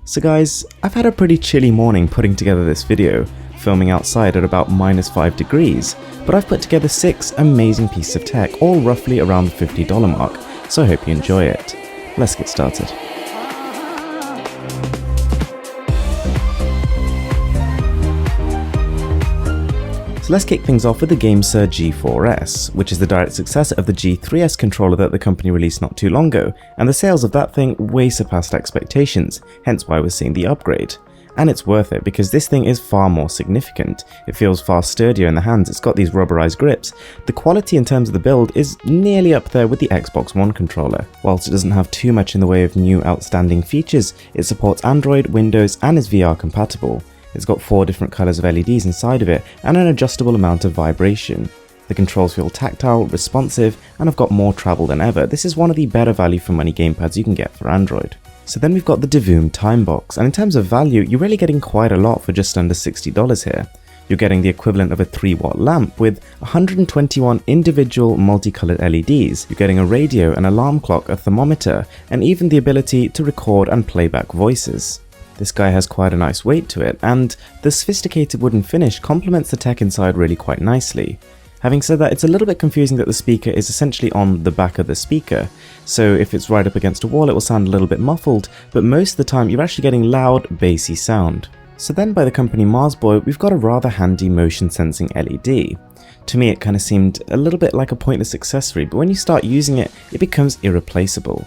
So guys, I've had a pretty chilly morning putting together this video, filming outside at about -5 degrees, but I've put together 6 amazing pieces of tech, all roughly around the $50 mark, so I hope you enjoy it. Let's get started. So let's kick things off with the Gamesir G4S, which is the direct successor of the G3S controller that the company released not too long ago, and the sales of that thing way surpassed expectations, hence why we're seeing the upgrade. And it's worth it because this thing is far more significant. It feels far sturdier in the hands, it's got these rubberized grips. The quality in terms of the build is nearly up there with the Xbox One controller. Whilst it doesn't have too much in the way of new outstanding features, it supports Android, Windows and is VR compatible. It's got 4 different colours of LEDs inside of it and an adjustable amount of vibration. The controls feel tactile, responsive, and have got more travel than ever. This is one of the better value for money gamepads you can get for Android. So then we've got the Divoom Timebox, and in terms of value, you're really getting quite a lot for just under $60 here. You're getting the equivalent of a 3-watt lamp with 121 individual multicolored LEDs. You're getting a radio, an alarm clock, a thermometer, and even the ability to record and play back voices. This guy has quite a nice weight to it, and the sophisticated wooden finish complements the tech inside really quite nicely. Having said that, it's a little bit confusing that the speaker is essentially on the back of the speaker, so if it's right up against a wall it will sound a little bit muffled, but most of the time you're actually getting loud, bassy sound. So then by the company Marsboy, we've got a rather handy motion sensing LED. To me it kind of seemed a little bit like a pointless accessory, but when you start using it, it becomes irreplaceable.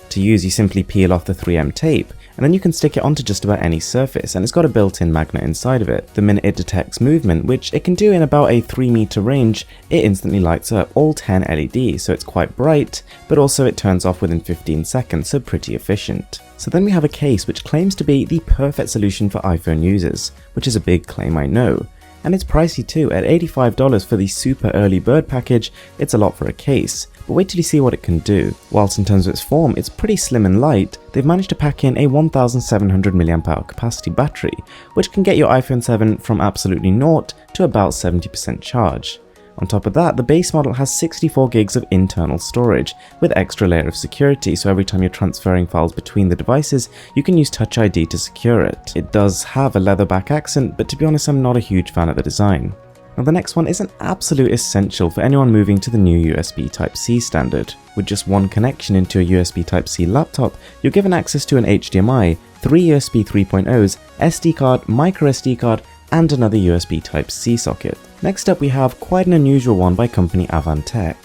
To use, you simply peel off the 3M tape, and then you can stick it onto just about any surface, and it's got a built-in magnet inside of it. The minute it detects movement, which it can do in about a 3-meter range, it instantly lights up all 10 LEDs, so it's quite bright, but also it turns off within 15 seconds, so pretty efficient. So then we have a case which claims to be the perfect solution for iPhone users, which is a big claim I know. And it's pricey too. At $85 for the super early bird package, it's a lot for a case, but wait till you see what it can do. Whilst in terms of its form, it's pretty slim and light, they've managed to pack in a 1700 mAh capacity battery, which can get your iPhone 7 from absolutely naught to about 70% charge. On top of that, the base model has 64 gigs of internal storage, with extra layer of security, so every time you're transferring files between the devices, you can use Touch ID to secure it. It does have a leather back accent, but to be honest, I'm not a huge fan of the design. Now the next one is an absolute essential for anyone moving to the new USB Type-C standard. With just one connection into a USB Type-C laptop, you're given access to an HDMI, 3 USB 3.0s, SD card, micro SD card, and another USB Type-C socket. Next up we have quite an unusual one by company Avantek.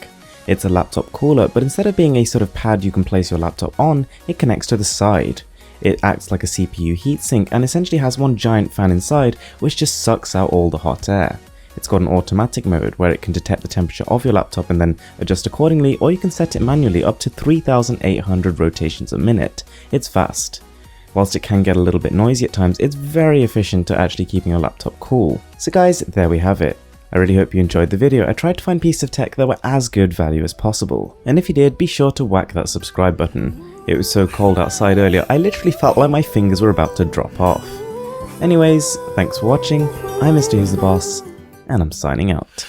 It's a laptop cooler, but instead of being a sort of pad you can place your laptop on, it connects to the side. It acts like a CPU heatsink and essentially has one giant fan inside which just sucks out all the hot air. It's got an automatic mode where it can detect the temperature of your laptop and then adjust accordingly, or you can set it manually up to 3,800 rotations a minute. It's fast. Whilst it can get a little bit noisy at times, it's very efficient at actually keeping your laptop cool. So guys, there we have it. I really hope you enjoyed the video. I tried to find pieces of tech that were as good value as possible. And if you did, be sure to whack that subscribe button. It was so cold outside earlier, I literally felt like my fingers were about to drop off. Anyways, thanks for watching. I'm Mrwhosetheboss, and I'm signing out.